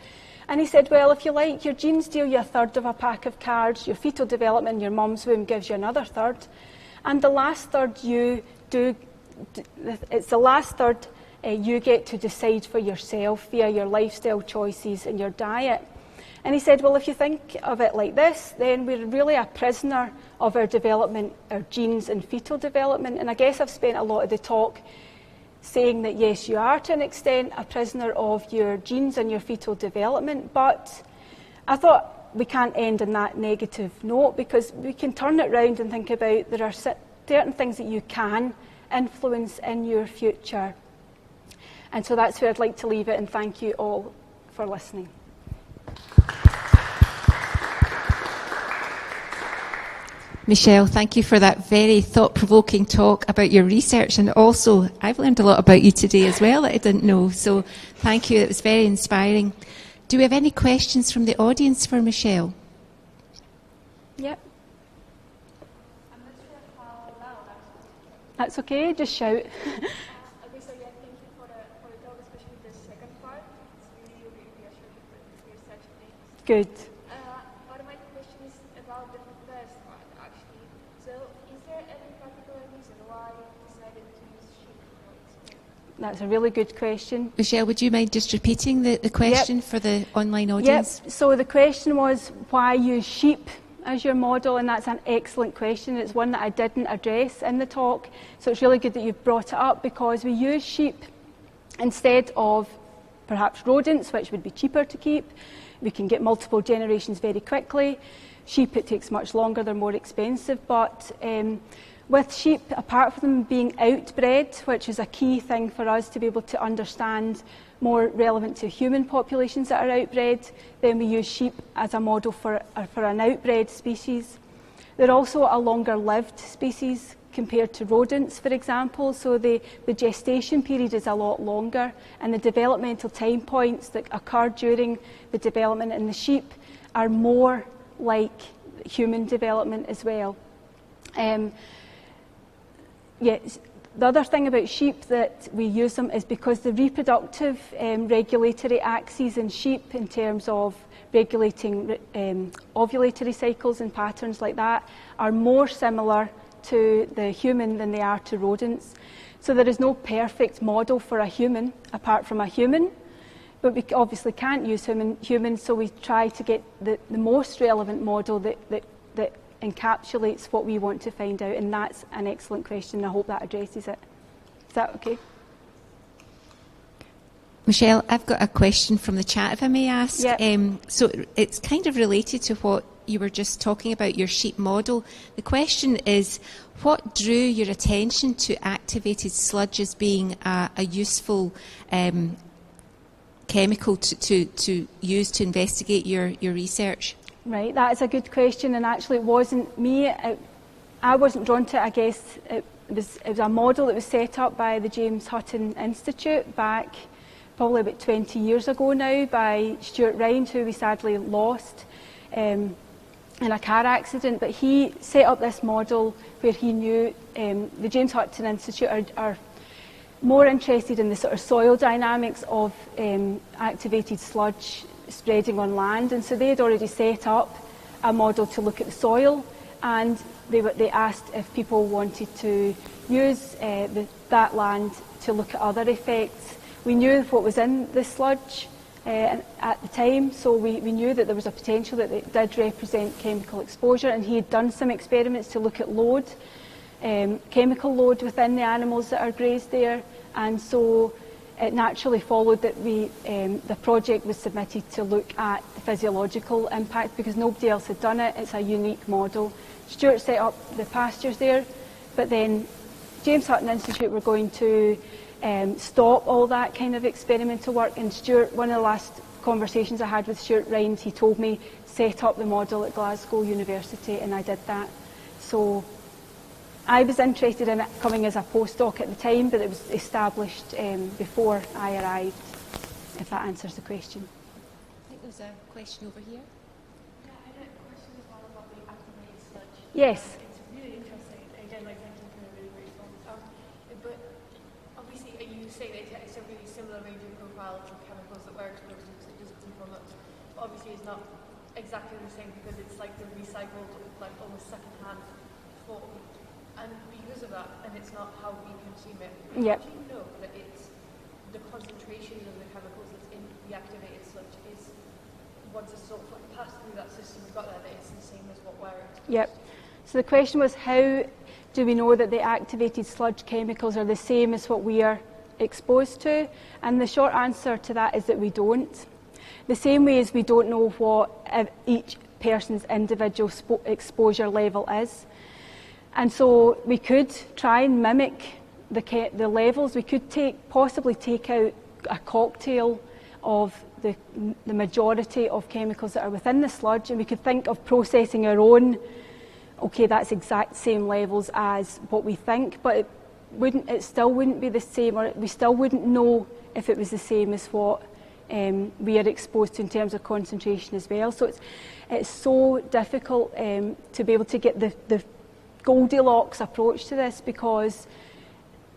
And he said, well, if you like, your genes deal you a third of a pack of cards, your fetal development in your mum's womb gives you another third, and the last third you get to decide for yourself via your lifestyle choices and your diet. And he said, well, if you think of it like this, then we're really a prisoner of our development, our genes and fetal development. And I guess I've spent a lot of the talk saying that yes, you are to an extent a prisoner of your genes and your fetal development, but I thought we can't end on that negative note, because we can turn it round and think about there are certain things that you can influence in your future. And so that's where I'd like to leave it, and thank you all for listening. Michelle, thank you for that very thought-provoking talk about your research, and also I've learned a lot about you today as well that I didn't know, so thank you, it was very inspiring. Do we have any questions from the audience for Michelle? Yep. That's okay, just shout. Okay, so yeah, thank you for the talk, especially the second part. It's really reassuring for research things. Good. But my question is about the first part, actually. So, is there any particular reason why you decided to use sheep for experiment? That's a really good question. Michelle, would you mind just repeating the question for the online audience? Yep, so the question was why use sheep as your model, and that's an excellent question. It's one that I didn't address in the talk, so it's really good that you've brought it up, because we use sheep instead of perhaps rodents, which would be cheaper to keep. We can get multiple generations very quickly. Sheep, it takes much longer, they're more expensive, but with sheep, apart from them being outbred, which is a key thing for us to be able to understand, more relevant to human populations that are outbred, then we use sheep as a model for an outbred species. They're also a longer lived species compared to rodents, for example, so the gestation period is a lot longer, and the developmental time points that occur during the development in the sheep are more like human development as well. The other thing about sheep that we use them is because the reproductive regulatory axes in sheep, in terms of regulating ovulatory cycles and patterns like that, are more similar to the human than they are to rodents. So there is no perfect model for a human apart from a human, but we obviously can't use humans, so we try to get the most relevant model that encapsulates what we want to find out, and that's an excellent question. I hope that addresses it. Is that okay? Michelle, I've got a question from the chat, if I may ask. Yep. So it's kind of related to what you were just talking about, your sheep model. The question is, what drew your attention to activated sludge as being a useful chemical to use to investigate your research? Right, that is a good question, and actually it wasn't me. I wasn't drawn to it, I guess. It was a model that was set up by the James Hutton Institute back probably about 20 years ago now by Stuart Rind, who we sadly lost in a car accident. But he set up this model where he knew the James Hutton Institute are more interested in the sort of soil dynamics of activated sludge spreading on land, and so they had already set up a model to look at the soil, and they asked if people wanted to use that land to look at other effects. We knew what was in the sludge at the time, so we knew that there was a potential that it did represent chemical exposure, and he had done some experiments to look at load, chemical load within the animals that are grazed there, and so it naturally followed that the project was submitted to look at the physiological impact because nobody else had done it. It's a unique model. Stuart set up the pastures there, but then James Hutton Institute were going to stop all that kind of experimental work, and Stuart, one of the last conversations I had with Stuart Rind, he told me set up the model at Glasgow University, and I did that. So I was interested in it coming as a postdoc at the time, but it was established before I arrived, if that answers the question. I think there's a question over here. Yeah, I had a question as well about the activated sludge. Yes. It's really interesting. Again, like thank you for a really great talk. But obviously, you say that it's a really similar range of profile of chemicals that we're exposed to, such as products. But obviously, it's not exactly the same because it's like the recycled, like almost second-hand form. And because of that, and it's not how we consume it, Yep. do you know that it's the concentration of the chemicals that's in the activated sludge is once it's sort of like passed through that system we've got there, that it's the same as what we're exposed to? Yep. So the question was, how do we know that the activated sludge chemicals are the same as what we are exposed to? And the short answer to that is that we don't. The same way as we don't know what each person's individual exposure level is. And so we could try and mimic the levels. We could possibly take out a cocktail of the majority of chemicals that are within the sludge, and we could think of processing our own. Okay, that's exact same levels as what we think, but it still wouldn't be the same, or we still wouldn't know if it was the same as what we are exposed to in terms of concentration as well. So it's so difficult to be able to get the Goldilocks approach to this because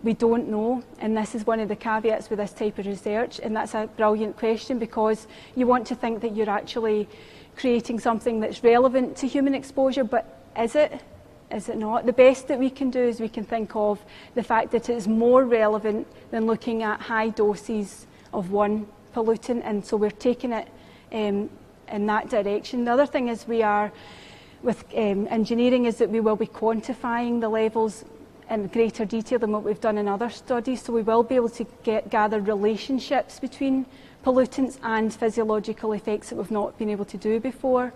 we don't know, and this is one of the caveats with this type of research, and that's a brilliant question because you want to think that you're actually creating something that's relevant to human exposure, but is it? Is it not? The best that we can do is we can think of the fact that it is more relevant than looking at high doses of one pollutant, and so we're taking it in that direction. The other thing is we are with engineering is that we will be quantifying the levels in greater detail than what we've done in other studies, so we will be able to gather relationships between pollutants and physiological effects that we've not been able to do before.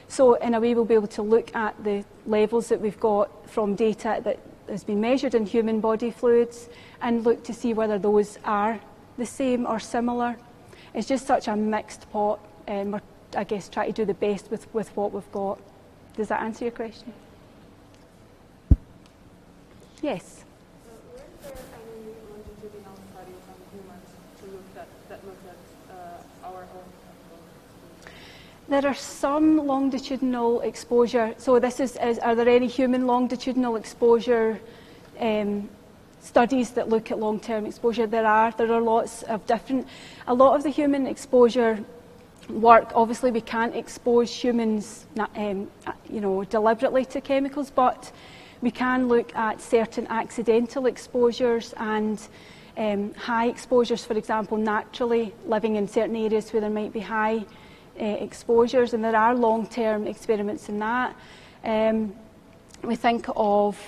So in a way we'll be able to look at the levels that we've got from data that has been measured in human body fluids and look to see whether those are the same or similar. It's just such a mixed pot, and we're, I guess, trying to do the best with what we've got. Does that answer your question? Yes. Were there any longitudinal studies on humans to look at our own chemicals? There are some longitudinal exposure. So this is are there any human longitudinal exposure studies that look at long-term exposure? There are lots of different. A lot of the human exposure work, obviously we can't expose humans deliberately to chemicals, but we can look at certain accidental exposures and high exposures, for example, naturally living in certain areas where there might be high exposures, and there are long-term experiments in that. We think of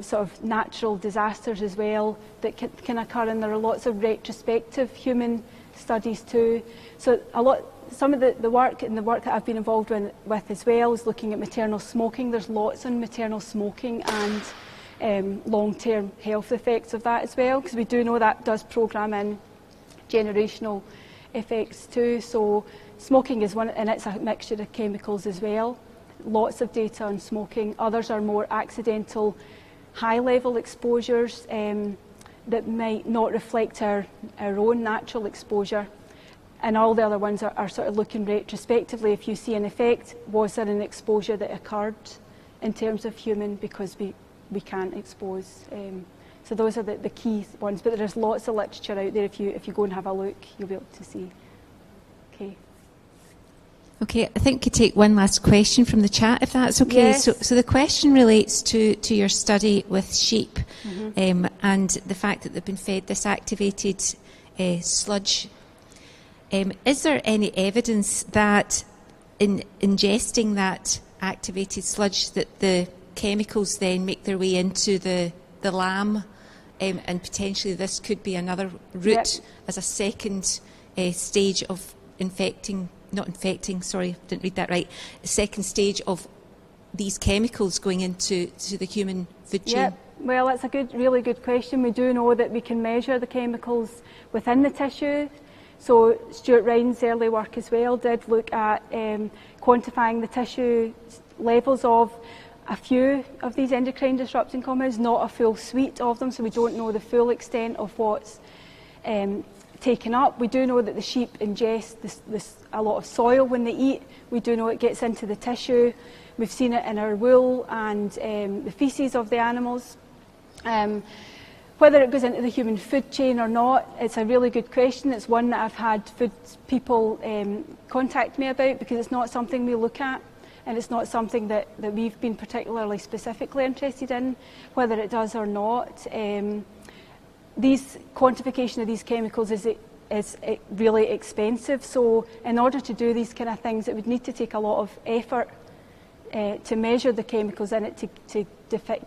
sort of natural disasters as well that can occur, and there are lots of retrospective human studies too. So some of the work that I've been involved with as well is looking at maternal smoking. There's lots on maternal smoking and long-term health effects of that as well, because we do know that does program in generational effects too. So smoking is one, and it's a mixture of chemicals as well. Lots of data on smoking. Others are more accidental, high-level exposures that might not reflect our own natural exposure. And all the other ones are sort of looking retrospectively. If you see an effect, was there an exposure that occurred in terms of human, because we can't expose. So those are the key ones. But there's lots of literature out there. If you go and have a look, you'll be able to see. Okay. Okay, I think we could take one last question from the chat, if that's okay. Yes. So the question relates to your study with sheep, and the fact that they've been fed this activated sludge. Is there any evidence that in ingesting that activated sludge that the chemicals then make their way into the lamb, and potentially this could be another route as a second stage of didn't read that right. The second stage of these chemicals going into the human food chain? Well, that's a really good question. We do know that we can measure the chemicals within the tissue. So Stuart Ryan's early work as well did look at quantifying the tissue levels of a few of these endocrine disrupting compounds, not a full suite of them, so we don't know the full extent of what's taken up. We do know that the sheep ingest a lot of soil when they eat. We do know it gets into the tissue. We've seen it in our wool and the faeces of the animals. Whether it goes into the human food chain or not, it's a really good question. It's one that I've had food people contact me about, because it's not something we look at, and it's not something that we've been particularly specifically interested in, whether it does or not. These quantification of these chemicals is really expensive. So in order to do these kind of things, it would need to take a lot of effort to measure the chemicals in it to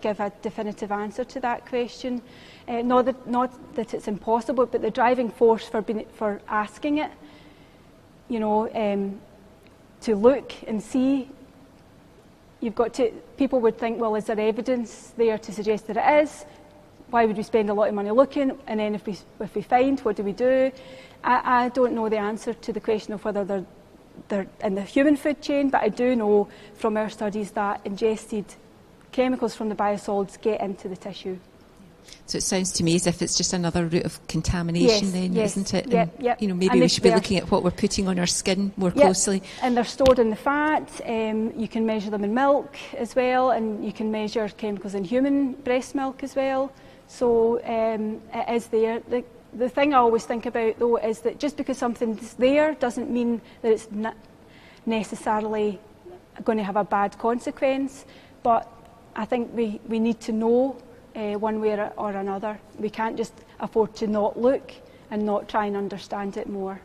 give a definitive answer to that question. Not that it's impossible, but the driving force for asking it, to look and see, people would think, well, is there evidence there to suggest that it is? Why would we spend a lot of money looking? And then if we find, what do we do? I don't know the answer to the question of whether they're in the human food chain, but I do know from our studies that ingested chemicals from the biosolids get into the tissue. So it sounds to me as if it's just another route of contamination isn't it? And, maybe we should be looking at what we're putting on our skin more closely. And they're stored in the fat. You can measure them in milk as well, and you can measure chemicals in human breast milk as well. So it is there. The thing I always think about, though, is that just because something's there doesn't mean that it's not necessarily going to have a bad consequence. But I think we need to know one way or another. We can't just afford to not look and not try and understand it more.